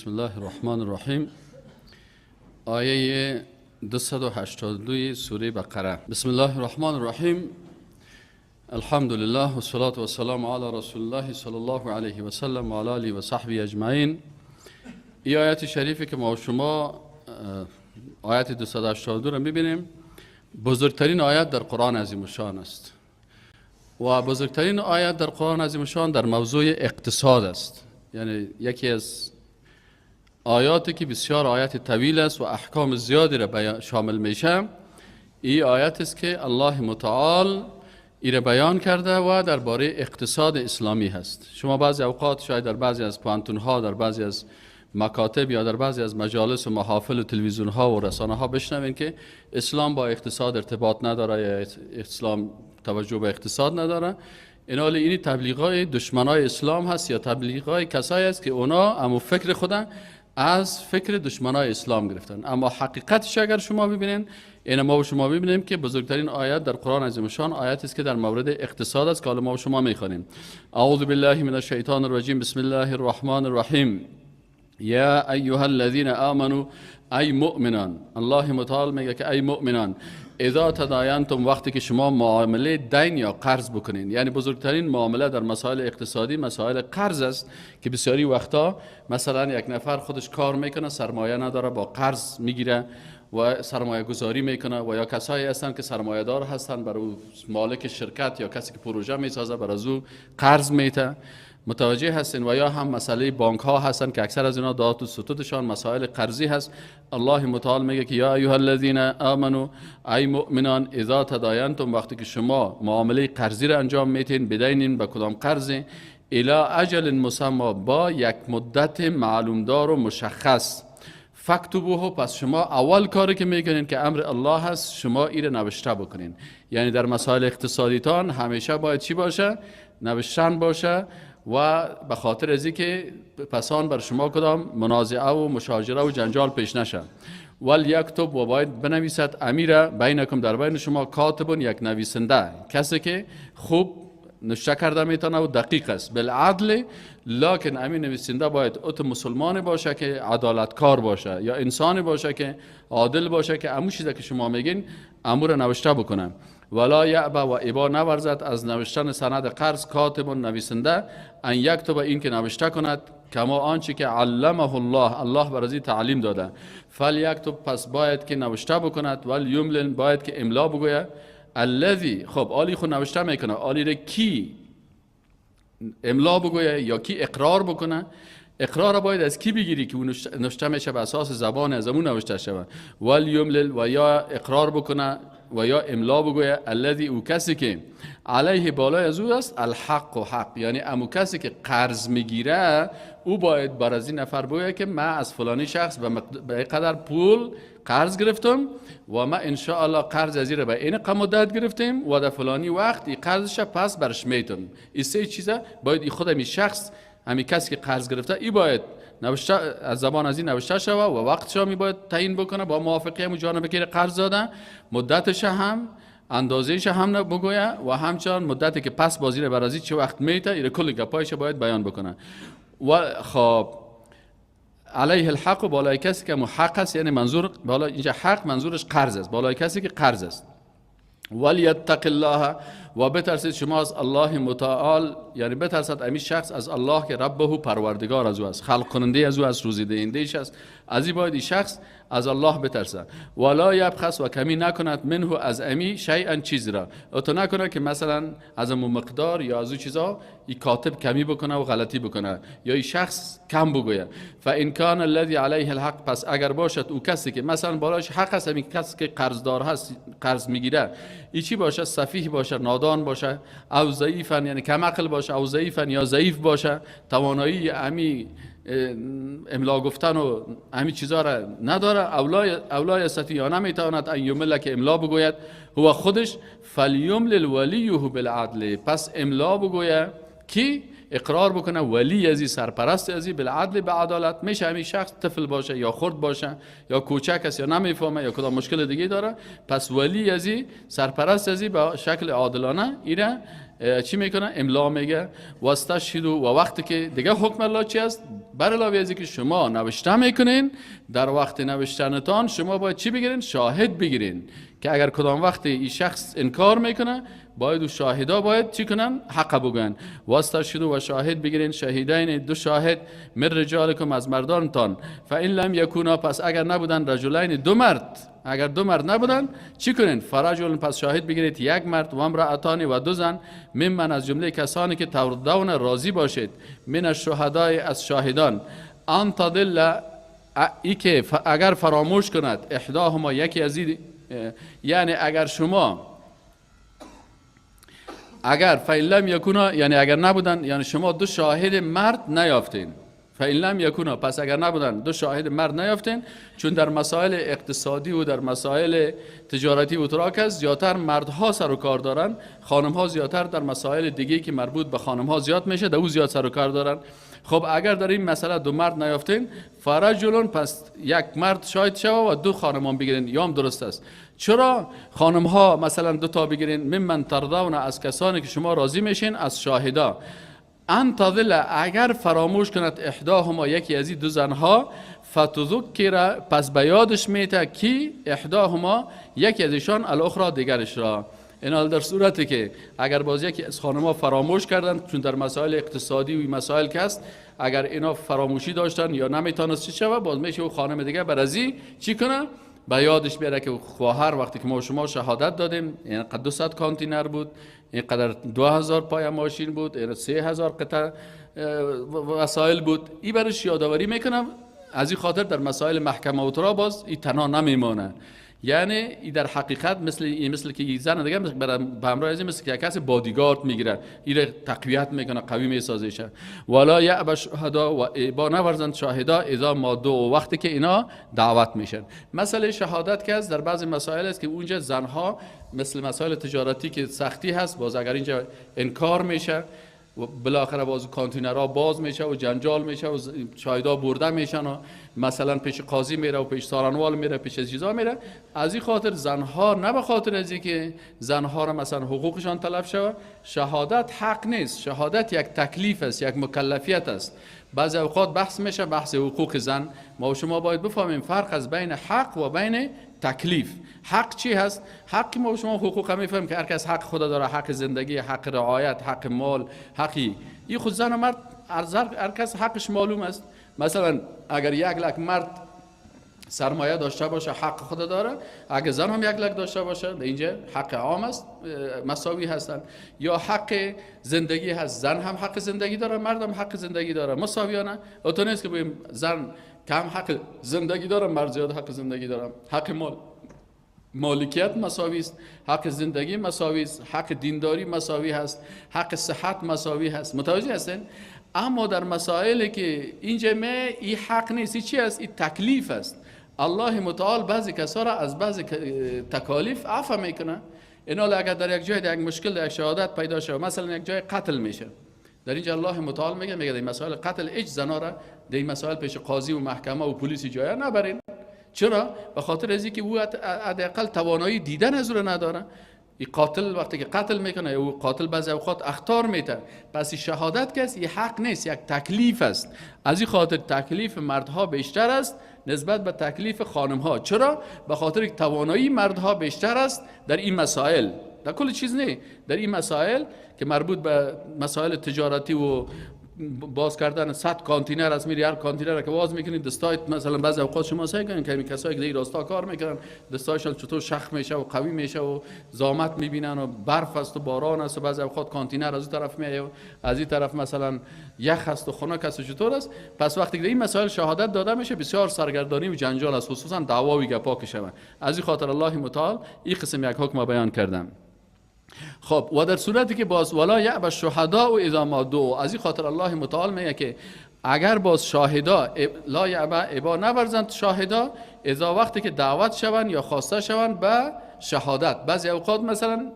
بسم الله الرحمن الرحیم. آیه 282 سوره بقره. بسم الله الرحمن الرحیم. الحمد لله والصلاة والسلام علی رسول الله صلی الله علیه و سلم و علی آله و صحبه اجمعین. این آیت شریفی که ما و شما آیت 282 را میبینیم بزرگترین آیت در قرآن عظیم الشان است و بزرگترین آیت در قرآن عظیم الشان در موضوع اقتصاد است. یعنی یکی از آیاتی که بسیار آیت طویل است و احکام زیادی را شامل میشه، این آیت است که الله متعال این را بیان کرده و درباره اقتصاد اسلامی هست. شما بعضی اوقات شاید در بعضی از پوانتون‌ها، در بعضی از مکاتب یا در بعضی از مجالس و محافل و تلویزیون‌ها و رسانه‌ها بشنوین که اسلام با اقتصاد ارتباط نداره یا اسلام توجه به اقتصاد نداره. این تبلیغای دشمنای اسلام هست یا تبلیغای کسایی است که اونا امو فکر خودن از فکر دشمنای اسلام گرفتن. اما حقیقتش اگر شما ببینین، این ما و شما ببینیم که بزرگترین آیت در قرآن عظیم الشان آیت است که در مورد اقتصاد است که حالا ما و شما میخوانیم. اعوذ بالله من الشیطان الرجیم. بسم الله الرحمن الرحیم. یا ایها الذین آمنوا، ای مؤمنان. الله متعال میگه که ای مؤمنان، اذا تداینتم، وقتی که شما معامله دین یا قرض بکنین. یعنی بزرگترین معامله در مسائل اقتصادی مسائل قرض است که بسیاری وقتا مثلا یک نفر خودش کار میکنه، سرمایه نداره، با قرض میگیره و سرمایه گذاری میکنه، و یا کسایی هستن که سرمایه دار هستن، برای مالک شرکت یا کسی که پروژه میسازه برای او قرض میده. متوجه هستین؟ و یا هم مسئله بانک ها هستن که اکثر از اینا داد و ستودشان مسائل قرضی هست. الله متعال میگه که یا ایها الذین آمنوا، ای مؤمنان، اذا تداینتم، وقتی که شما معامله قرضی را انجام میتین، بدینین به کدام قرضی، الی اجل مسمى، با یک مدت معلومدار و مشخص، فاکتبوه، پس شما اول کاری که میکنین که امر الله هست، شما این نوشته بکنین. یعنی در مسائل اقتصادیتان همیشه باید چی باشه؟ نوشتن باشه، و به خاطر از اینکه پسان بر شما کدام منازعه و مشاجره و جنجال پیش نشه. ولیکتب، و باید بنویسد، امیر بینکم، در بین شما، کاتبون، یک نویسنده، کسی که خوب نوشته کرده میتونه و دقیق است، بالعدل، لکن امین نویسنده باید ات مسلمان باشه که عدالتکار باشه، یا انسان باشه که عادل باشه که امو چیزی که شما میگین امور نوشته بکنه. ولا یعبه، و ابا نورزد از نوشتن سند قرض، کاتب، نویسنده، ان یکتب، این که نوشته کند، کما آنچه که علمه الله، الله برازی تعلیم داده. فلیکتب، پس باید که نوشته بکند. ولیملل، باید که املا بگوید. الذی، خب آلی خود نوشته میکنه، آلی را کی املا بگوید یا کی اقرار بکنه؟ اقرار باید از کی بگیری که اون نوشته میشه به اساس زبان از اون نوشته شود. ولیملل، و یا اقرار بکنه و یا املا بگوید. الذی، او کسی که علیه بالای از او است، الحق، و حق، یعنی امو کسی که قرض میگیره او باید بر از این نفر بگوید که من از فلانی شخص به قدر پول قرض گرفتم و ما ان شاء الله قرض از این به این مدت گرفتیم و در فلانی وقت این قرضش پس برش میتونم. این سه چیزا باید این خود همین شخص، همین کسی که قرض گرفته، این باید نوشته از زبان از این نوشته شوه و وقتش هم باید تعیین بکنه با موافقه همون جانب که قرض داده، مدتش هم اندازهش هم بگویه و همچنان مدتی که پس بازی برازی چه وقت میته، این کل گپایش باید بیان بکنه. و خب علیه الحق، و بالای کسی که محق است، یعنی منظور بالا اینجا حق منظورش قرض است، بالای کسی که قرض است. ولیتق الله، و بترسید شما از الله متعال، یعنی بترسد امی شخص از الله که ربه، پروردگار از او است، خلق کننده از او است، روزی دهندهش است. از این باید این شخص از الله بترسد. ولا یبخس، و کمی نکند، منه از امی شیئا، چیز را تو نکنه که مثلا از امو مقدار یا از او چیزا این کاتب کمی بکنه و غلطی بکنه یا این شخص کم بگوید. فان کان الذی علیه الحق، پس اگر باشد او کسی که مثلا بالاش حق است، همین کسی که قرضدار هست، قرض میگیره، این چی باشه؟ سفیه باشه، نادان باشه، او ضعیفا، یعنی کم عقل باشه، او ضعیفا، یا ضعیف باشه، توانایی امی املا گفتن و همین چیزا را نداره، اولای استطیع، یا نمیتواند ان یمل، که املا بگوید هو خودش، فلیملل ولیه بالعدل، پس املا بگوید کی اقرار بکنه ولی ازی، سرپرست ازی، بالعدل، به عدالت. میشه همین شخص طفل باشه یا خرد باشه یا کوچک است یا نمیفهمه یا کدام مشکل دیگه داره، پس ولی ازی، سرپرست ازی، به شکل عادلانه ایره چی میکنه؟ املا میگه واستشهدوا. و وقتی که دیگه حکم الله چی است؟ بر علاوه از که شما نوشته میکنین، در وقت نوشتنتان شما باید چی بگیرین؟ شاهد بگیرین که اگر کدام وقت این شخص انکار میکنه باید و شاهدا باید چی کنن؟ حق بگن. واستشهدوا و شاهد بگیرین، شهیدین دو شاهد من رجالکم از مردانتان، فان لم یکونا پس اگر نبودن رجلین دو مرد، اگر دو مرد نبودن چی کنین؟ فرجل پس شاهد بگیرید یک مرد و امرأتان و دو زن ممن از جمله کسانی که ترضون راضی باشید من الشهداء از شاهدان ان تضل ای که اگر فراموش کند احداهما یکی از یعنی اگر شما اگر فإن لم یکونا یعنی اگر نبودن یعنی شما دو شاهد مرد نیافتین، فإن لم یکونا پس اگر نبودن دو شاهد مرد نیافتین، چون در مسائل اقتصادی و در مسائل تجارتی و تراک زیادتر مردها سر و کار دارن، خانمها زیادتر در مسائل دیگه که مربوط به خانمها زیاد میشه در او زیاد سر و کار دارن. خب اگر در این مسئله دو مرد نیافتین فرجلون پس یک مرد شاهد شوه و دو خانمان بگیرین، یا هم درست است. چرا خانم ها مثلا دو تا بگیرین؟ ممن ترضون از کسانی که شما راضی میشین از شاهدا ان تضل اگر فراموش کند احداهما یکی از این دو زنها فتذکر پس به یادش میته کی احداهما یکی از ایشان الاخرى دیگرش را. این در صورتی که اگر باز یکی از خانم‌ها فراموش کردن، چون در مسائل اقتصادی و مسائل که است اگر اینا فراموشی داشتن یا نمیتونست چی شود، باز میشه او خانم دیگه برازی چی کنه؟ به یادش بیاره که خواهر وقتی که ما شما شهادت دادیم این قد 200 کانتینر بود، اینقدر 2000 پای ماشین بود، این 3000 قطعه وسایل بود، این برش یادآوری میکنم. از این خاطر در مسائل محکمه و ترا باز این تنها نمیمانه. یعنی این در حقیقت مثل که این زن دیگه به همراه از مثل که کسی بادیگارد میگیره، این تقویت میکنه، قوی میسازیشه. ولا یأبى الشهداء و با نورزند شاهدا اذا ما دو وقتی که اینا دعوت میشن. مسئله شهادت که است در بعضی مسائل است که اونجا زنها مثل مسائل تجارتی که سختی هست، باز اگر اینجا انکار میشه و بالاخره باز کانتینرها باز میشه و جنجال میشه و شاهدا برده میشن و مثلا پیش قاضی میره و پیش سارنوال میره، پیش چیزا میره. از این خاطر زنها نه به خاطر از اینکه زنها را مثلا حقوقشان تلف شود، شهادت حق نیست. شهادت یک تکلیف است، یک مکلفیت است. بعضی اوقات بحث میشه بحث حقوق زن. ما و شما باید بفهمیم فرق از بین حق و بین تکلیف. حق چی هست؟ حق ما و شما حقوق هم میفهمیم که هر کس حق خود داره، حق زندگی، حق رعایت، حق مال، حقی. این خود زن و مرد هر کس حقش معلوم است. مثلا اگر یک لک مرد سرمایه داشته باشه حق خود داره، اگر زن هم یک لک داشته باشه اینجا حق عام است، مساوی هستند. یا حق زندگی هست، زن هم حق زندگی داره، مرد هم حق زندگی داره، مساویانه. تو نیست که بگیم زن کم حق زندگی داره، مرد زیاد حق زندگی داره. حق مالکیت مساوی است، حق زندگی مساوی است، حق دینداری مساوی هست، حق صحت مساوی هست. متوجه هستین؟ اما در مسائلی که اینجا این حق نیست، این چی است؟ این تکلیف است. الله متعال بعضی کسا را از بعضی تکالیف عفو میکنه. اینا اگر در یک جای یک مشکل در یک شهادت پیدا شد، مثلا یک جای قتل میشه، در اینجا الله متعال میگه این مسائل قتل هیچ زنا را در این مسائل پیش قاضی و محکمه و پلیس جای نبرین. چرا؟ به خاطر از اینکه او حداقل توانایی دیدن از رو نداره. این قاتل وقتی که قتل میکنه او قاتل بعضی اوقات اخطار میته، پس این شهادت که است این حق نیست، یک تکلیف است. از این خاطر تکلیف مردها بیشتر است نسبت به تکلیف خانمها. چرا؟ به خاطر که توانایی مردها بیشتر است در این مسائل، در کل چیز نه، در این مسائل که مربوط به مسائل تجارتی و باز کردن 100 کانتینر است، میری هر کانتینر که باز میکنید دستای مثلا بعضی اوقات شما سعی کنین که این کسایی که در راستا کار میکنن دستایشون چطور شخم میشه و قوی میشه و زامت میبینن و برف است و باران است و بعضی اوقات کانتینر از این طرف میایه و از این طرف مثلا یخ است و خنک است و چطور است. پس وقتی که این مسائل شهادت داده میشه بسیار سرگردانی و جنجال است، خصوصا دعوا و گپا که شود. از این خاطر الله متعال این قسم یک حکم بیان کردم. خب و در صورتی که باز ولا یأبى الشهداء اذا ما دعوا، از این خاطر الله متعال میگه که اگر باز شاهدا لا یأبى ابا نورزند شاهدا اذا وقتی که دعوت شوند یا خواسته شوند به شهادت. بعضی اوقات مثلا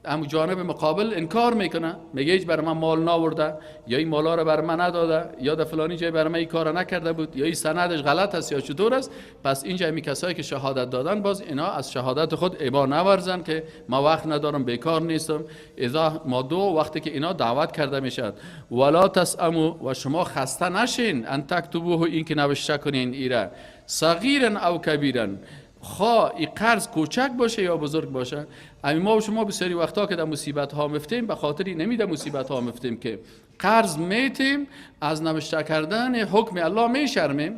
اما جانب مقابل انکار میکنه، میگه هیچ بر من مال ناورده، یا این مالا رو بر من نداده، یا در فلانی جای بر من این کار نکرده بود، یا این سندش غلط است یا چطور است. پس اینجا می کسایی که شهادت دادن باز اینا از شهادت خود ابا نورزن که ما وقت ندارم، بیکار نیستم. اذا ما وقتی که اینا دعوت کرده میشد ولا تسأموا، و شما خسته نشین ان تکتبوه، این که نوشته کنین ایره صغیرا او کبیرا، خواه این قرض کوچک باشه یا بزرگ باشه. اما ما و شما بسیاری وقتا که در مصیبت ها مفتیم، به خاطری نمیده مصیبت ها مفتیم که قرض میتیم، از نوشته کردن حکم الله میشرمیم،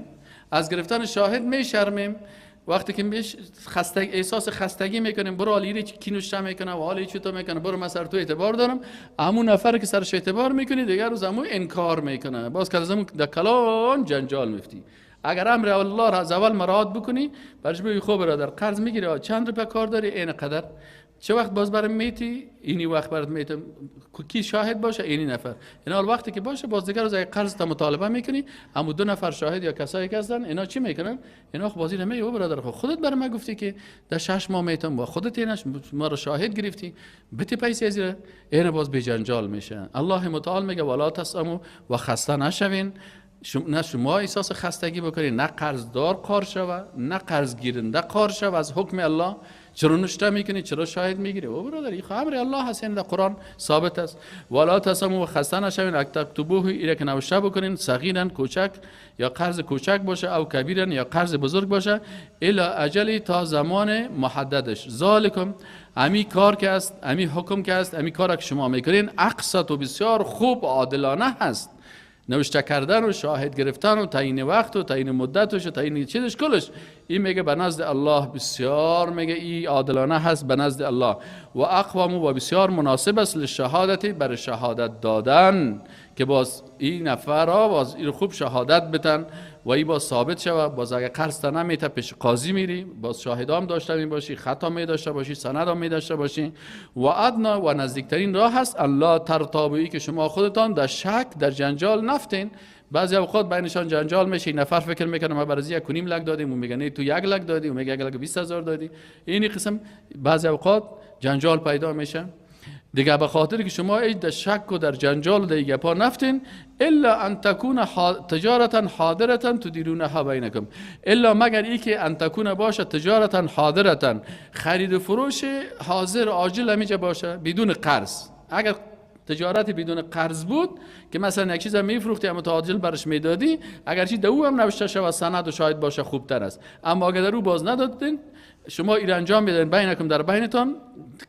از گرفتن شاهد میشرمیم. وقتی که احساس خستگی میکنیم، برو حالی کی نوشته میکنه و حالی چطور میکنه، برو من سر تو اعتبار دارم، همون نفر که سرش اعتبار میکنی دیگر روز همون انکار میکنه، باز که از همون در کلان جنجال مفتی. اگر امر الله را از اول مراعات بکنی، برش بگی خب برادر قرض میگیری، چند روپیه کار داری، این قدر، چه وقت باز برام میتی، اینی وقت برات میتم، کی شاهد باشه، اینی نفر. اینا وقتی که باشه باز دیگر از قرض تا مطالبه میکنی، اما دو نفر شاهد یا کسایی که هستن اینا چی میکنن؟ اینا خب بازی نمیگه او برادر خودت برام گفتی که در 6 ماه میتم و خودت اینش ما رو شاهد گرفتی، بتی پیسه از اینا باز به جنجال میشه. الله متعال میگه ولا تسأموا، و خسته نشوین، نه شما احساس خستگی بکنید، نه قرضدار قار شوه، نه قرض گیرنده قار شوه از حکم الله. چرا نشته میکنی، چرا شاهد میگیری؟ او برادر این امر الله هست، این در قرآن ثابت است. ولا تسأموا، و خسته نشوین اکتبوه، ایره که نوشته بکنین، صغیرا کوچک یا قرض کوچک باشه، او کبیرا یا قرض بزرگ باشه، الی اجلی، تا زمان محددش. ذالکم، امی کار که است، امی حکم که است، امی کار که شما میکنین، اقسط و بسیار خوب عادلانه هست. نوشته کردن و شاهد گرفتن و تعیین وقت و تعیین مدتش و تعیین چیزش کلش، این میگه به نزد الله بسیار، میگه این عادلانه هست به نزد الله. و اقوام، و بسیار مناسب است لشهادتی، برای شهادت دادن، که باز این نفرها باز این خوب شهادت بدن و این باز ثابت شود. باز اگه قرض نمیته پیش قاضی میری، باز شاهدام داشته می باشی، خطا می داشته باشی، سندام می داشته باشی. و ادنا، و نزدیکترین راه هست الله ترتابی، که شما خودتان در شک در جنجال نفتین. بعضی اوقات بینشان جنجال میشه، نفر فکر میکنه ما برای 1.5 لک دادیم، اون میگه نه تو 1 لک دادی، اون میگه 1 لک 20,000 دادی. این قسم بعضی اوقات جنجال پیدا میشه دیگه، به خاطر که شما ای در شک و در جنجال در گپا نفتین. الا ان تکون تجارتا حاضرتا تدیرونها بینکم، الا مگر ای که ان تکون باشه تجارتا حاضرتا، خرید و فروش حاضر عاجل همیشه باشه بدون قرض. اگر تجارت بدون قرض بود که مثلا یک چیز میفروختی اما عاجل برش میدادی، اگر چی دو هم نوشته شود سند و شاهد باشه خوبتر است. اما اگر در او باز ندادین، شما این انجام میدین بینکم در بینتان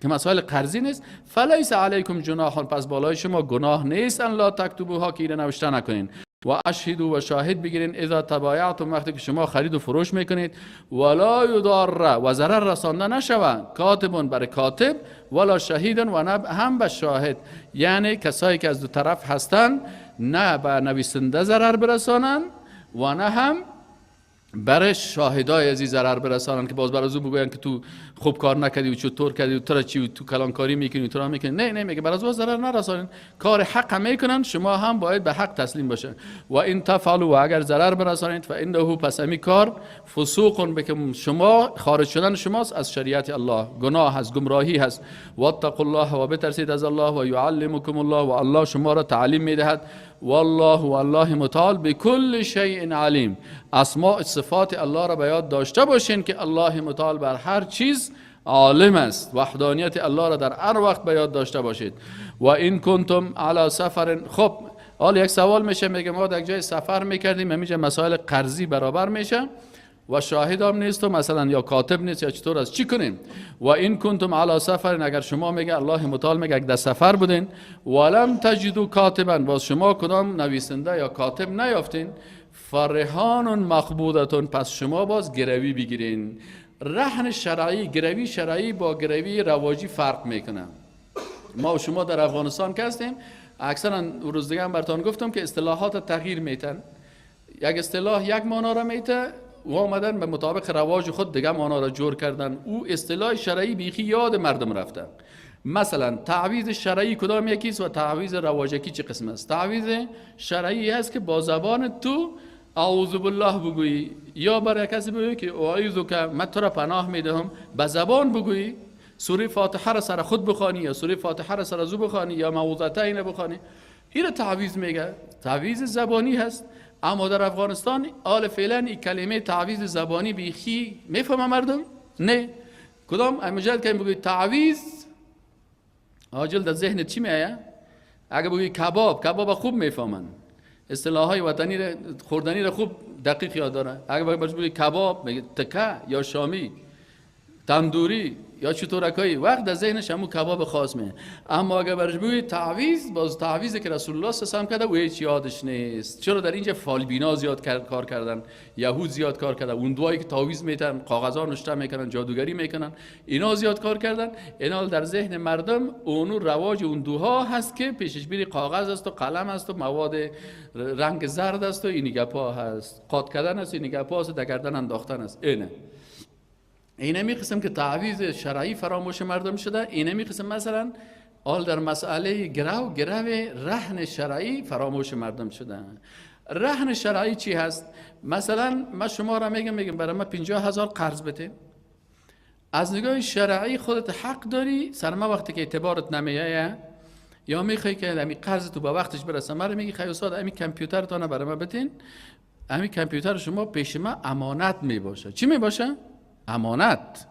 که مسائل قرضی نیست، فلیس علیکم جناح، پس بالای شما گناه نیست ان لا تکتبوها، که این نوشته نکنین. و اشهدوا، و شاهد بگیرین اذا تبایعتم، وقتی که شما خرید و فروش میکنید. ولا یضار، و ضرر رسانده نشود، کاتبون بر کاتب، ولا شهیدون، و نه هم به شاهد، یعنی کسایی که از دو طرف هستن نه به نویسنده ضرر برسانن و نه هم برای شاهدای ازی ضرر برسانن که باز برای او بگوین که تو خوب کار نکردی و چطور کردی و تو چی و تو کلانکاری میکنی و تو را میکنی. نه میگه برای او ضرر نرسانین، کار حق هم میکنن، شما هم باید به حق تسلیم باشین. و این تفعلوا، و اگر ضرر برسانید، فانه، پس امی کار، فسوق، بکم شما خارج شدن شماست از شریعت الله، گناه هست، گمراهی هست. واتقوا الله، و بترسید از الله، و یعلمکم الله، و الله شما را تعلیم میدهد. والله، و الله متعال بكل شیء علیم، اسماء صفات الله را به یاد داشته باشین که الله متعال بر هر چیز عالم است. وحدانیت الله را در هر وقت به یاد داشته باشید. و این کنتم علی سفر، خب حالا یک سوال میشه، میگه ما در جای سفر میکردیم، همیشه مسائل قرضی برابر میشه و شاهد هم نیست و مثلا یا کاتب نیست یا چطور است، چی کنیم؟ و این کنتم علی سفر، اگر شما میگه الله متعال میگه اگر در سفر بودین، ولم تجدوا کاتبا، باز شما کدام نویسنده یا کاتب نیافتین، فرهان مقبوضه، پس شما باز گروی بگیرین. رهن شرعی، گروی شرعی با گروی رواجی فرق میکنه. ما و شما در افغانستان که هستیم، اکثرا روز دیگه هم براتون گفتم که اصطلاحات تغییر میتن، یک اصطلاح یک معنا را میته و آمدن به مطابق رواج خود دیگه معنا را جور کردن. او اصطلاح شرعی بیخی یاد مردم رفته. مثلا تعویض شرعی کدام یکیست و تعویض رواجکی چه قسم است؟ تعویض شرعی هست که با زبان تو اعوذ بالله بگویی، یا برای کسی بگویی که اعوذ که من تو را پناه میدهم، به زبان بگویی. سوره فاتحه را سر خود بخوانی یا سوره فاتحه را سر زو بخوانی یا موعظتین بخوانی. این را تعویض میگه، تعویض زبانی هست. اما در افغانستان حال فعلا این کلمه تعویض زبانی بیخی میفهمه مردم؟ نه. کدام مجرد که بگوی تعویض عاجل در ذهن چی میآید؟ اگه بگوی کباب خوب میفهمن، اصطلاحات وطنی را خوردنی را خوب دقیق یاد داره. اگه بگوی کباب میگه تکه یا شامی، تندوری یا چطورکایی، وقت در ذهنش همون کباب خاص میه. اما اگه برش بگوی تعویض، باز تعویضی که رسول الله صلی الله علیه و آله کرده و هیچ یادش نیست. چرا در اینجا فالبینا زیاد کار کردن، یهود زیاد کار کردن، اون دوایی که تعویض میتن، کاغذا نوشته میکنن، جادوگری میکنن، اینا زیاد کار کردن. اینا در ذهن مردم اون رواج اون دوها هست که پیشش بیری کاغذ است و قلم است و مواد رنگ زرد است و این گپا هست، قاط کردن است، این گپا است، در گردن انداختن است. اینه میخواستم که تعویض شرعی فراموش مردم شده. اینه میخواستم مثلا آل در مسئله گرو رهن شرعی فراموش مردم شده. رهن شرعی چی هست؟ مثلا من شما را میگم برای من 50,000 قرض بده. از نگاه شرعی خودت حق داری سر ما وقتی که اعتبارت نمیایه یا میخوای که همین قرض تو به وقتش برسه، من میگی خیلی استاد همین کامپیوترتون برای من بتین. همین کامپیوتر شما پیش من امانت میباشه. چی میباشه؟ امانت.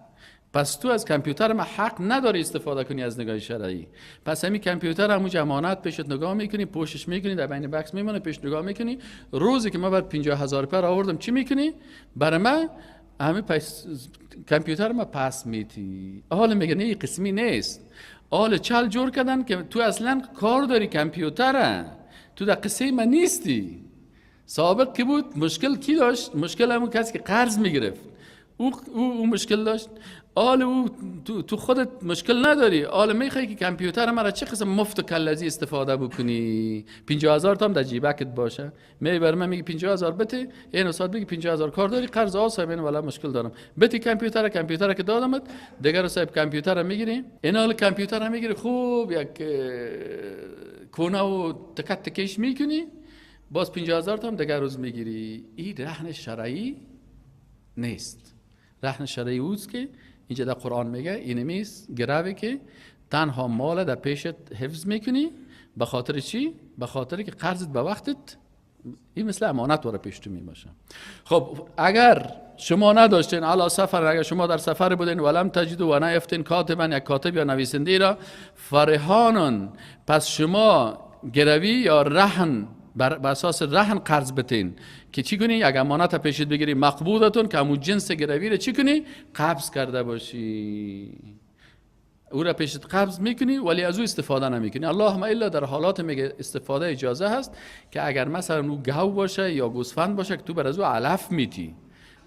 پس تو از کامپیوتر ما حق نداری استفاده کنی از نگاه شرعی. پس همین کامپیوتر همون امانت پیشت نگاه میکنی، پوشش میکنی، در بین بکس میمونه، پیش نگاه میکنی. روزی که من بعد 50,000 پر آوردم چی میکنی؟ برای من همین کامپیوتر ما پس میتی. حالا میگه نه این قسمی نیست. حالا چل جور کردن که تو اصلا کار داری کامپیوتره، تو در قصه من نیستی. سابق که بود مشکل کی داشت؟ مشکل همون کسی که قرض میگرفت او مشکل داشت. حالا او تو خودت مشکل نداری. حالا میخوای که کامپیوتر مرا چه قسم مفت و کلزی استفاده بکنی؟ 50,000 تا هم در جیبکت باشه. میبر من میگی 50,000 بده، این استاد بگی 50,000 کار داری، قرض آسا بین ولی مشکل دارم، بده کامپیوتر که دادمت. دیگر صاحب کامپیوتر میگیری، این حال کامپیوتر میگیری خوب یک کونه و تکش میکنی، باز 50,000 تا هم دیگر روز میگیری. این رهن شرعی نیست. رهن شرعی اوست که اینجا در قرآن میگه اینمیست گروی که تنها مال در پیشت حفظ میکنی. به خاطر چی؟ به خاطر که قرضت به وقتت این مثل امانت واره پیش تو میباشه. خب اگر شما نداشتین علا سفر، اگر شما در سفر بودین ولم تجدوا و نیفتین کاتبا، یک کاتب یا نویسنده را، فرهانون، پس شما گروی یا رهن بر اساس رهن قرض بتین که چی کنی؟ یک امانت پیشت بگیری مقبوضتون که همون جنس گروی رو چی کنی؟ قبض کرده باشی. او را پیشت قبض میکنی ولی از او استفاده نمیکنی. اللهم الا در حالات میگه استفاده اجازه هست که اگر مثلا او گاو باشه یا گوسفند باشه که تو بر از او علف میتی،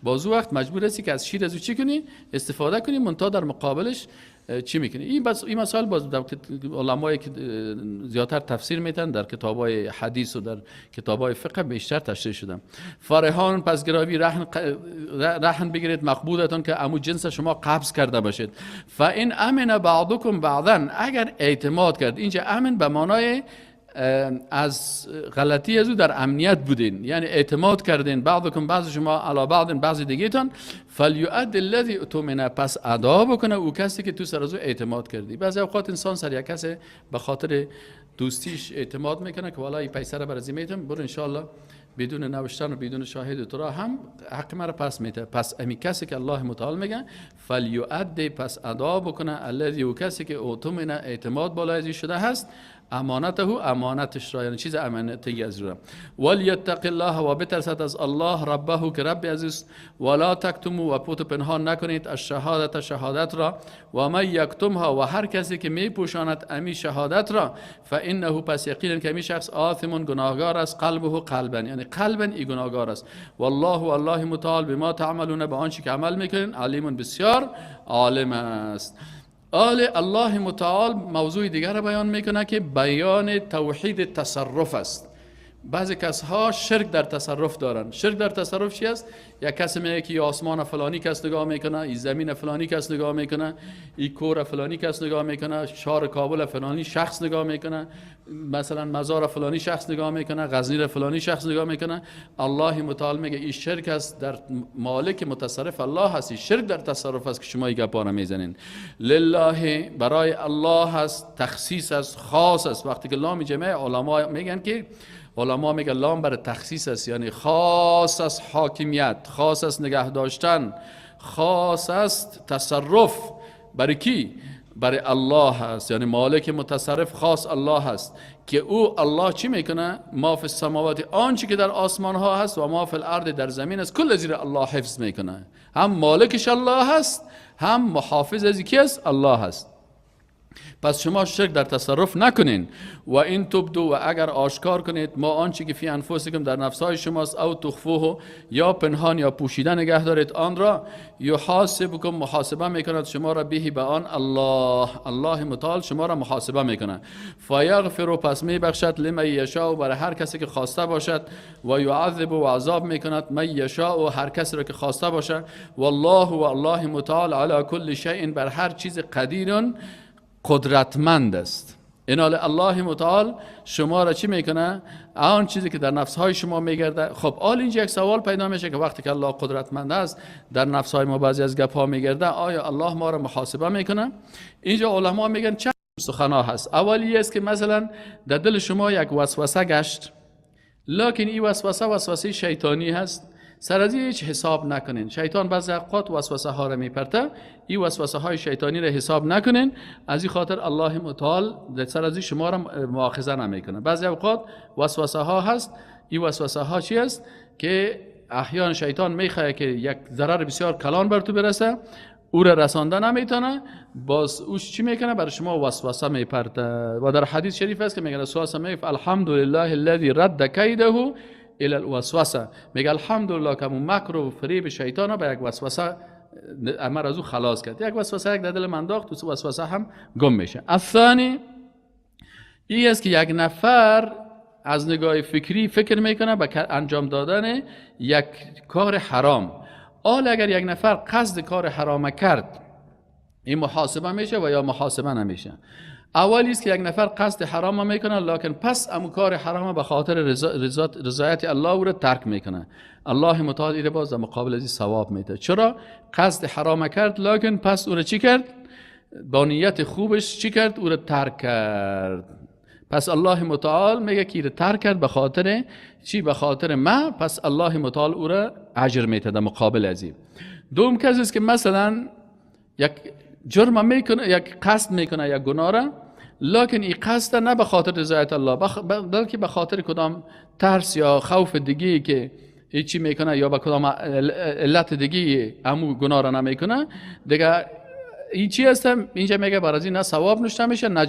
باز وقت مجبور هستی که از شیر از او چی کنی؟ استفاده کنی. منتها در مقابلش چی میکنی؟ این مسائل باز در علمایی که زیادتر تفسیر میتن در کتابای حدیث و در کتابای فقه بیشتر تشریح شدن. فرهان پس گراوی رهن بگیرید مقبوضتون که امو جنس شما قبض کرده باشید. فان امن بعضکم بعضا، اگر اعتماد کرد، اینجا امن به معنای از غلطی از او در امنیت بودین، یعنی اعتماد کردین، بعضکم بعض شما علی بعض بعض دیگه‌تون، فلیؤد الذی اؤتمن، پس ادا بکنه او کسی که تو سر از او اعتماد کردی. بعضی اوقات انسان سر یک کسی به خاطر دوستیش اعتماد میکنه که والا این پیسه را برای میتم، برو ان شاء الله بدون نوشتن و بدون شاهد تو را هم حق مرا پس میده. پس امی کسی که الله متعال میگه فلیؤد، پس ادا بکنه، الذی، او کسی که اؤتمن اعتماد بالای شده هست، امانته، امانتش را، یعنی چیز امانتی از را. ولیتق الله، و بترسد از الله، ربه که رب عزیز، ولا تکتموا، و پوت پنهان نکنید، از شهادت، شهادت را، و من یکتمها، و هر کسی که می پوشاند امی شهادت را، فانه، پس یقینا که امی شخص آثم، گناهگار است، قلبه قلبا، یعنی قلبا ای گناهگار است. والله، الله متعال بما تعملون، به آنچه که عمل میکنین، علیم، بسیار عالم است. الله متعال موضوع دیگر را بیان میکنه که بیان توحید تصرف است. بعضی کس ها شرک در تصرف دارن. شرک در تصرف چی است؟ یک کسی میگه که این آسمان فلانی کس نگاه میکنه، این زمین فلانی کس نگاه میکنه، این کور فلانی کس نگاه میکنه، شهر کابل فلانی شخص نگاه میکنه، مثلا مزار فلانی شخص نگاه میکنه، غزنی فلانی شخص نگاه میکنه. الله متعال میگه این شرک است در مالک متصرف الله هست. شرک در تصرف است که شما این گپا رو میزنین. لله برای الله هست، تخصیص است، خاص است. وقتی که لام جمع علما میگن که علما میگن لام برای تخصیص است، یعنی خاص است حاکمیت، خاص است نگه داشتن، خاص است تصرف. برای کی؟ برای الله هست، یعنی مالک متصرف خاص الله هست که او الله چی میکنه؟ ما فی السماوات، آنچه که در آسمان ها هست و ما فی الارض در زمین است، کل زیر الله حفظ میکنه. هم مالکش الله هست، هم محافظ از کی است؟ الله هست. پس شما شرک در تصرف نکنین. و این تبدو، و اگر آشکار کنید، ما آنچه که فی انفسکم در نفسهای شماست، او تخفوه، یا پنهان یا پوشیده نگه دارید آن را، یحاسبکم محاسبه میکند شما را به آن الله متعال شما را محاسبه میکنه. فیغفر، پس میبخشد، لمن یشاء، برای هر کسی که خواسته باشد، و یعذب، و عذاب میکند، من یشاء، هر کسی را که خواسته باشد. والله، و الله متعال، علی کل شیء، بر هر چیز قدیر، قدرتمند است. اینال الله متعال شما را چی میکنه؟ آن چیزی که در نفسهای شما میگرده. خب آل اینجا یک سوال پیدا میشه که وقتی که الله قدرتمند است در نفسهای ما بعضی از گپ‌ها میگرده، آیا الله ما را محاسبه میکنه؟ اینجا علما میگن چند سخنا هست. اولی است که مثلا در دل شما یک وسوسه گشت، لکن این وسوسه شیطانی هست، سر از هیچ حساب نکنین. شیطان بعضی اوقات وسوسه ها را میپرته، این وسوسه های شیطانی را حساب نکنین. از این خاطر الله متعال سر از شما را مؤاخذه نمیکنه. بعضی اوقات وسوسه ها هست، این وسوسه ها چی است که احیانا شیطان میخواد که یک ضرر بسیار کلان بر تو برسه، او را رسانده نمیتونه، باز اوش چی میکنه؟ برای شما وسوسه میپرته. و در حدیث شریف است که میگه رسول الله میگه الحمدلله الذی رد کیده الى الوسوسه، میگه الحمدلله که اون مکر و فریب شیطان به یک وسوسه امر از او خلاص کرد. یک وسوسه یک در دل من انداخت، تو وسوسه هم گم میشه. الثانی این است که یک نفر از نگاه فکری فکر میکنه به انجام دادن یک کار حرام. حال اگر یک نفر قصد کار حرام کرد، این محاسبه میشه و یا محاسبه نمیشه. اولی است که یک نفر قصد حرام میکنه، لکن پس امو کار حرام به خاطر رضایت الله او را ترک میکنه. الله متعال ایره باز در مقابل ازی ثواب میده. چرا؟ قصد حرام کرد، لکن پس او را چی کرد؟ با نیت خوبش چی کرد؟ او را ترک کرد. پس الله متعال میگه که ترک کرد به خاطر چی؟ به خاطر ما. پس الله متعال او را اجر میده در مقابل ازی. دوم کسی است که مثلا یک جرم میکنه، یک قصد میکنه یک گناه را، لکن این قصد نه به خاطر رضایت الله، بلکه به خاطر کدام ترس یا خوف دیگه که هیچی میکنه، یا به کدام علت دیگه امو گناه را نمیکنه دیگه. این چی هست؟ اینجا میگه برای نه ثواب نوشته میشه نه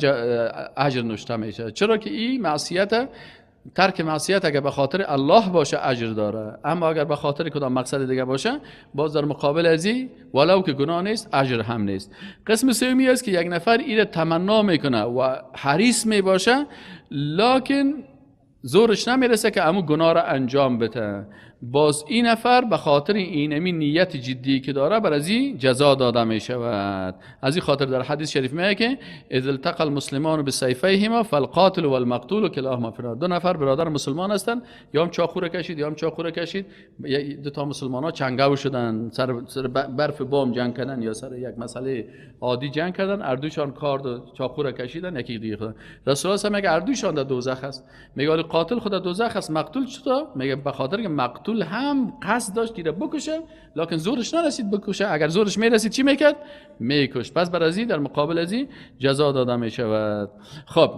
اجر نوشته میشه. چرا که این معصیت، ترک معصیت اگر به خاطر الله باشه اجر داره، اما اگر به خاطر کدام مقصد دیگه باشه باز در مقابل ازی ولو که گناه نیست اجر هم نیست. قسم سومی است که یک نفر این تمنا میکنه و حریص میباشه، لکن زورش نمیرسه که امو گناه را انجام بده. باز این نفر به خاطر اینمی نیت جدی که داره بر ازی جزا داده می شود. از این خاطر در حدیث شریف میگه که اذا التقى المسلمان بسیفیهما فالقاتل والمقتول کلاهما فی النار. دو نفر برادر مسلمان هستن، یا هم چاقو را کشید یا هم چاقو را کشید، دو تا مسلمان ها چنگاو شدن، سر برف بام جنگ کردن یا سر یک مسئله عادی جنگ کردن، اردوشان کار چاقو را کشیدن، یکی دیگه خدا. رسول الله میگه اردوشان در دوزخ است. میگه قاتل خدا دوزخ است، مقتول چطور؟ میگه به خاطر که مقتول هم قصد داشت که بکشه، لکن زورش نرسید بکشه. اگر زورش میرسید چی میکرد؟ میکشت. پس بر ازی در مقابل ازی جزا داده میشود. خب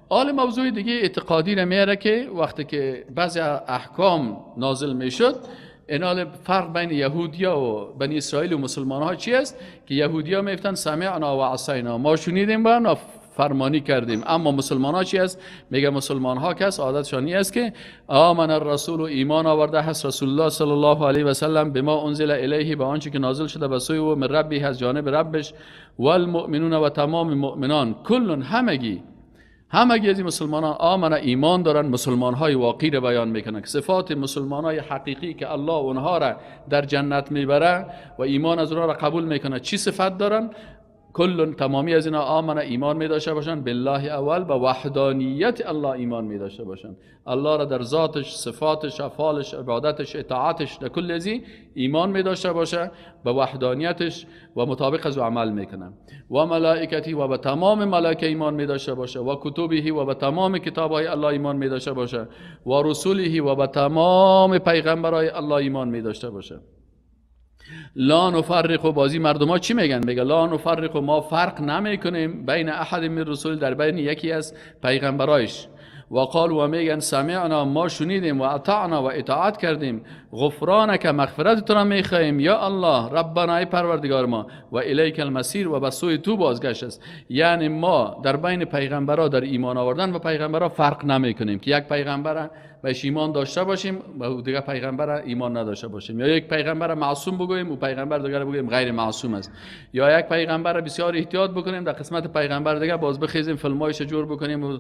حال موضوع دیگه اعتقادی را میاره که وقتی که بعضی احکام نازل میشد، اینال فرق بین یهودیا و بنی اسرائیل و مسلمان ها چی است؟ که یهودیا میگفتن سمعنا و عصینا، ما شنیدیم و فرمانی کردیم. اما مسلمان ها چی است؟ میگه مسلمان ها کس عادتشان است که آمن الرسول، و ایمان آورده هست رسول الله صلی الله علیه و سلم، به ما انزل الیه، به آنچه که نازل شده به سوی و من ربی از جانب ربش، والمؤمنون، و تمام مؤمنان، کلن همگی همگی از این مسلمانان آمنه ایمان دارن، مسلمان های واقعی را بیان میکنن که صفات مسلمان های حقیقی که الله اونها را در جنت میبره و ایمان از اونها را قبول میکنه چی صفت دارن؟ کل تمامی از اینا آمنه ایمان می داشته باشن بالله اول، به وحدانیت الله ایمان می داشته باشن، الله را در ذاتش، صفاتش، افعالش، عبادتش، اطاعتش، در کل ازی ایمان می داشته باشه، به وحدانیتش و مطابق از عمل میکنن. و ملائکتی و به تمام ملائکه ایمان می داشته باشه، و کتبه و به تمام کتابهای الله ایمان می داشته باشه، و رسوله و به تمام پیغمبرهای الله ایمان می داشته باشه. لا نفرق، و بازی مردم ها چی میگن؟ میگه لا نفرق، ما فرق نمی کنیم بین احد من رسول، در بین یکی از پیغمبرایش. و قال، و میگن سمعنا، ما شنیدیم، و اطعنا و اطاعت کردیم، غفرانک، مغفرت تو را میخواهیم یا الله، ربنا ای پروردگار ما، و الیک المصیر، و به سوی تو بازگشت است. یعنی ما در بین پیغمبرها در ایمان آوردن و پیغمبرها فرق نمی کنیم که یک پیغمبر بهش ایمان داشته باشیم و دیگه پیغمبر ایمان نداشته باشیم، یا یک پیغمبر معصوم بگوییم و پیغمبر دیگر بگوییم غیر معصوم است، یا یک پیغمبر بسیار احتیاط بکنیم در قسمت پیغمبر دیگه باز بخیزیم فیلمایش جور بکنیم و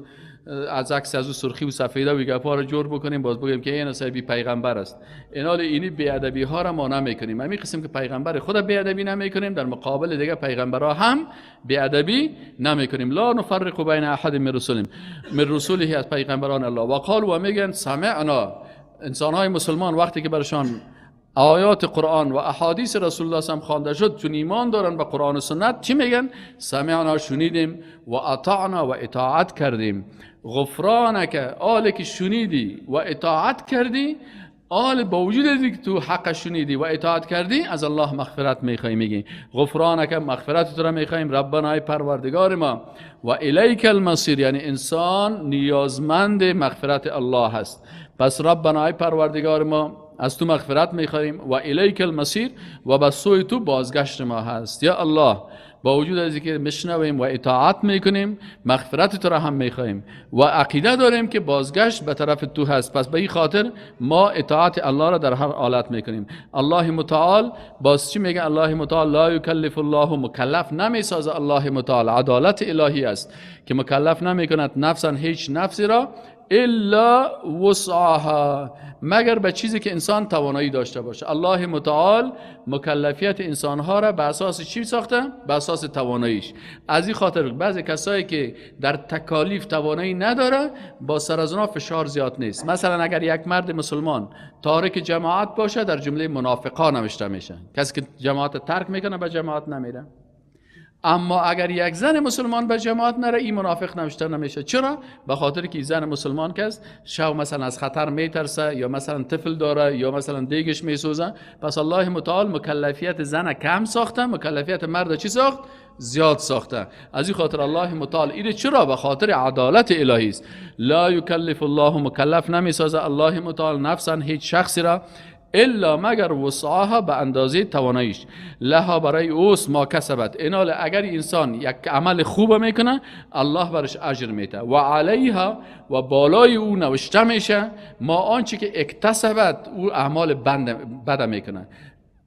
از عکس از سرخی و سفیده و گپا رو جور بکنیم باز بگیم که این صاحبی پیغمبر است. اینی بیادبی ها را ما نمیکنیم. همین قسم که پیغمبر خود بیادبی نمیکنیم، در مقابل دیگه پیغمبرها هم بیادبی نمیکنیم. لا نفرق بین احد من رسوله، از پیغمبران الله. و قال، و میگن سمعنا، انسان های مسلمان وقتی که برشان آیات قرآن و احادیث رسول الله صلی الله علیه و خوانده شد چون ایمان دارن به قرآن و سنت، چی میگن؟ سمعنا، شنیدیم، و اطعنا و اطاعت کردیم، غفرانک، آل که شنیدی و اطاعت کردی، آل با وجود از که تو حق شنیدی و اطاعت کردی از الله مغفرت میخوای، میگی غفرانک، مغفرت تو را میخوایم، ربنا ای پروردگار ما، و الیک المصیر، یعنی انسان نیازمند مغفرت الله هست، پس ربنا ای پروردگار ما از تو مغفرت میخوایم، و الیک المصیر، و به سوی تو بازگشت ما هست یا الله. با وجود از اینکه میشنویم و اطاعت میکنیم مغفرت تو را هم میخوایم و عقیده داریم که بازگشت به طرف تو هست، پس به این خاطر ما اطاعت الله را در هر حالت میکنیم. الله متعال باز چی میگه؟ الله متعال لا یکلف الله، مکلف نمیسازه الله متعال، عدالت الهی است که مکلف نمیکند نفسا هیچ نفسی را الا وسعها، مگر به چیزی که انسان توانایی داشته باشه. الله متعال مکلفیت انسانها را به اساس چی ساخته؟ به اساس تواناییش. از این خاطر بعضی کسایی که در تکالیف توانایی نداره با سر از اونها فشار زیاد نیست. مثلا اگر یک مرد مسلمان تارک جماعت باشه در جمله منافقا نوشته میشه، کسی که جماعت ترک میکنه به جماعت نمیره. اما اگر یک زن مسلمان به جماعت نره این منافق نوشته نمیشه. چرا؟ به خاطر که زن مسلمان که است شب مثلا از خطر میترسه، یا مثلا طفل داره، یا مثلا دیگش میسوزه. پس الله متعال مکلفیت زن کم ساخته، مکلفیت مرد چی ساخت؟ زیاد ساخته. از این خاطر الله متعال اینه، چرا؟ به خاطر عدالت الهی است. لا یکلف الله، مکلف نمیسازه الله متعال نفسا هیچ شخصی را الا مگر وسعها، به اندازه تواناییش، لها برای اوست ما کسبت، اینال اگر انسان یک عمل خوب میکنه الله برش اجر میده، و علیها، و بالای او نوشته میشه ما آنچه که اکتسبت، او اعمال بد میکنه.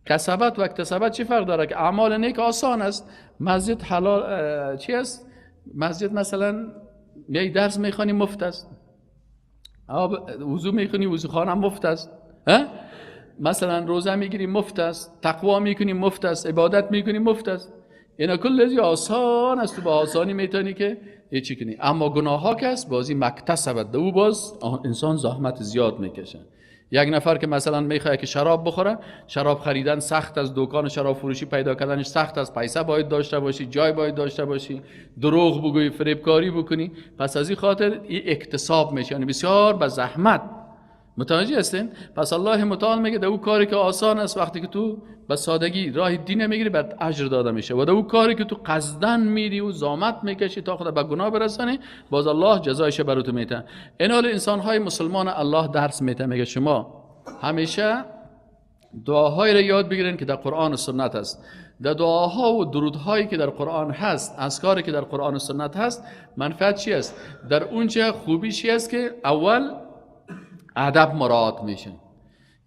کسبت و اکتسبت چی فرق داره؟ که اعمال نیک آسان است، مسجد حلال چی است؟ مسجد مثلا یه درس میخوانی مفت است، وضو میخونی وضو خانه مفت است، مثلا روزه میگیری مفت است، تقوا میکنی مفت است، عبادت میکنی مفت است. اینا کل آسان است، تو با آسانی میتونی که چی کنی. اما گناه ها که است بازی مکتسبت، او باز انسان زحمت زیاد میکشه. یک نفر که مثلا میخواد که شراب بخوره، شراب خریدن سخت است، دکان شراب فروشی پیدا کردنش سخت است، پیسه باید داشته باشی، جای باید داشته باشی، دروغ بگویی، فریبکاری بکنی. پس از این خاطر این اکتساب میشه، یعنی بسیار به زحمت. متوجه هستین؟ پس الله متعال میگه در او کاری که آسان است وقتی که تو به سادگی راه دین میگیری بعد اجر داده میشه، و در او کاری که تو قصدن میری و زحمت میکشی تا خود به گناه برسانی باز الله جزایش برات میده. این حال انسان های مسلمان الله درس میده، میگه شما همیشه دعاهایی را یاد بگیرین که در قرآن و سنت است. در دعاها و درودهایی که در قرآن هست، اذکاری که در قرآن و سنت هست، منفعت چی است؟ در اونجا خوبی چی است که اول ادب مراعات میشه.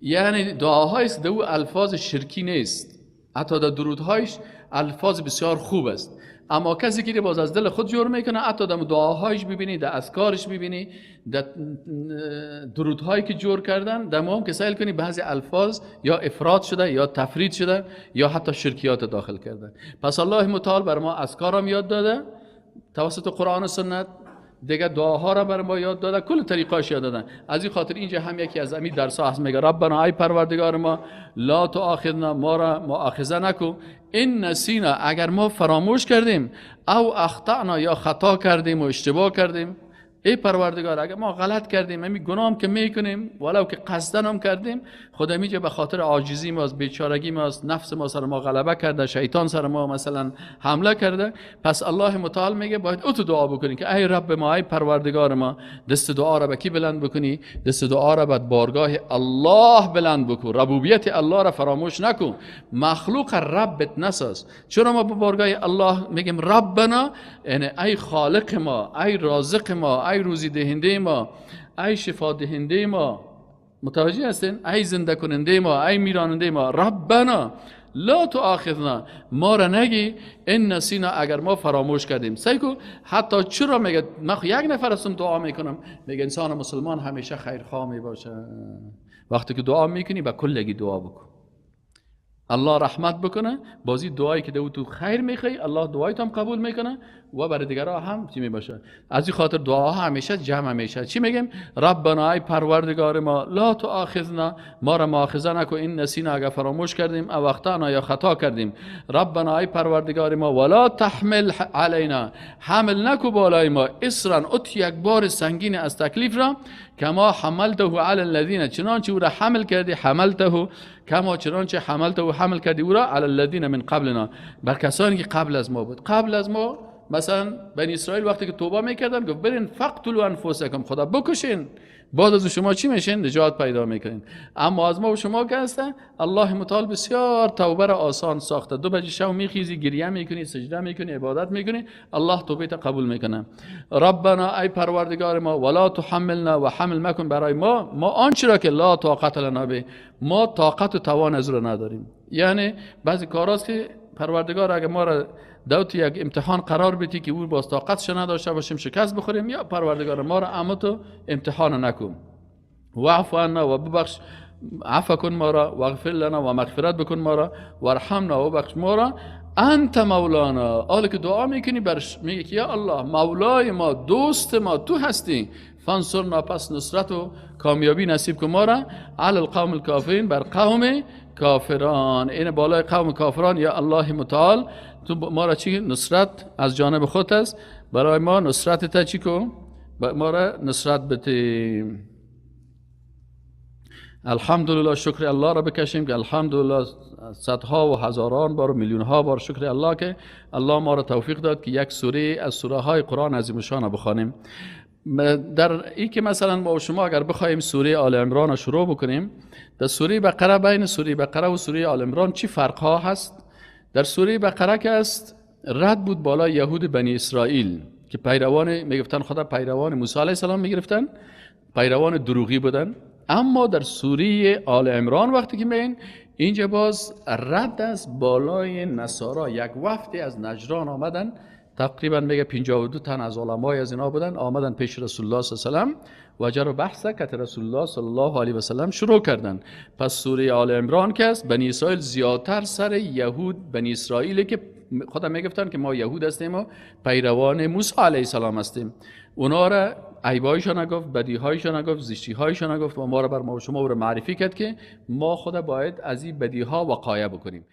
یعنی دعاهایی است دو الفاظ شرکی نیست، حتی در درودهایش الفاظ بسیار خوب است. اما کسی که باز از دل خود جور میکنه، حتی در دعاهایش ببینی، در اذکارش ببینی، در درودهایی که جور کردن، در مهم که سعی کنی بعضی الفاظ یا افراد شده یا تفرید شده یا حتی شرکیات داخل کردن. پس الله متعال بر ما اذکار هم یاد داده توسط قرآن و سنت، دیگه دعاها را بر ما یاد داده، کل طریقاش یاد دادن. از این خاطر اینجا هم یکی از امی درس‌ها هست، میگه ربنا ای پروردگار ما لا تؤاخذنا، ما را مؤاخذه نکو، این نسینا، اگر ما فراموش کردیم، او اخطأنا، یا خطا کردیم و اشتباه کردیم. ای پروردگار اگر ما غلط کردیم، همین گناه هم که میکنیم ولو که قصدن هم کردیم، خدا میگه به خاطر عاجزی ما، بیچارگی ما، نفس ما سر ما غلبه کرده، شیطان سر ما مثلا حمله کرده. پس الله متعال میگه باید او تو دعا بکنی که ای رب ما، ای پروردگار ما، دست دعا را به کی بلند بکنی؟ دست دعا را به بارگاه الله بلند بکن. ربوبیت الله را فراموش نکن، مخلوق ربت نساز. چرا ما به بارگاه الله میگیم ربنا؟ یعنی ای خالق ما، ای رازق ما، ای روزی دهنده ما، ای شفا دهنده ما، متوجه هستین؟ ای زنده کننده ما، ای میراننده ما. ربنا لا تؤاخذنا، ما را نگی این نسینا، اگر ما فراموش کردیم. سعی کن حتی چرا میگه من یک نفر هستم دعا میکنم، میگه انسان مسلمان همیشه خیرخواه می باشه. وقتی که دعا میکنی به کلگی دعا بکن، الله رحمت بکنه. بازی دعایی که تو خیر میخوای، الله دعایت هم قبول میکنه و برای دیگرها هم چی میباشه. از این خاطر دعاها همیشه جمع میشه. چی میگیم؟ ربنا ای پروردگار ما لا تؤاخذنا، ما را مؤاخذه نکن، این نسینا، اگر فراموش کردیم، او اخطأنا، یا خطا کردیم. ربنا ای پروردگار ما ولا تحمل علینا، حمل نکو بالای ما، اسرا، ات یک بار سنگین از تکلیف را، کما حملته علی الذین، چنانچه او را حمل کردی، حملته کما چنانچه حملته و حمل کردی او را علی الذین من قبلنا، بر کسانی که قبل از ما بود. قبل از ما مثلا بنی اسرائیل وقتی که توبه میکردن گفت برین فقتلوا انفسکم، خدا بکشین، بعد از شما چی میشین؟ نجات پیدا میکنین. اما از ما و شما که هستن، الله متعال بسیار توبه را آسان ساخته. 2 بجه شب میخیزی، گریه میکنی، سجده میکنی، عبادت میکنی، الله توبه تا قبول میکنه. ربنا ای پروردگار ما ولا تحملنا، و حمل مکن برای ما آنچه را که لا طاقت لنا به، ما طاقت و توان از رو نداریم. یعنی بعضی کاراست که پروردگار اگه ما را دوت یک امتحان قرار بدی که او باز طاقتش نداشته باشیم، شکست بخوریم، یا پروردگار ما را اما تو امتحان نکن. واعف عنا، و ببخش، عفو کن ما را، واغفر لنا، و مغفرت بکن ما را، وارحمنا، و بخش ما را، انت مولانا. حالا که دعا میکنی برش میگه که یا الله مولای ما، دوست ما تو هستی، فانصرنا، پس نصرت و کامیابی نصیب کن ما را، علی القوم الکافرین، بر قوم کافران. این بالای قوم کافران یا الله متعال تو ما را چی؟ نصرت از جانب خود است، برای ما نصرت تا چی کن؟ ما را نصرت بده. الحمدلله، شکر الله را بکشیم که الحمدلله صدها و هزاران بار و میلیون ها بار شکر الله که الله ما را توفیق داد که یک سوره از سوره های قرآن عظیم شان بخوانیم. در این که مثلا ما و شما اگر بخوایم سوره آل عمران را شروع بکنیم، در سوره بقره، بین سوره بقره و سوره آل عمران چی فرق ها هست؟ در سوره بقره که است رد بود بالا یهود بنی اسرائیل که پیروان میگفتن خدا، پیروان موسی علیه السلام میگرفتن، پیروان دروغی بودن. اما در سوره آل عمران وقتی که میگن اینجا باز رد از بالای نصارا، یک وفدی از نجران آمدن، تقریبا میگه 52 تن از علمای از اینا بودن، آمدن پیش رسول الله صلی الله علیه و آله و جر بحث که رسول الله صلی الله علیه و سلم شروع کردن. پس سوره آل عمران که است بنی اسرائیل زیادتر سر یهود بنی اسرائیل که خدا میگفتن که ما یهود هستیم و پیروان موسی علیه السلام هستیم، اونا را عیبایشان نگفت، بدیهایشان نگفت، زشتیهایشان نگفت و ما را بر ما و شما را معرفی کرد که ما خدا باید از این بدیها وقایه بکنیم.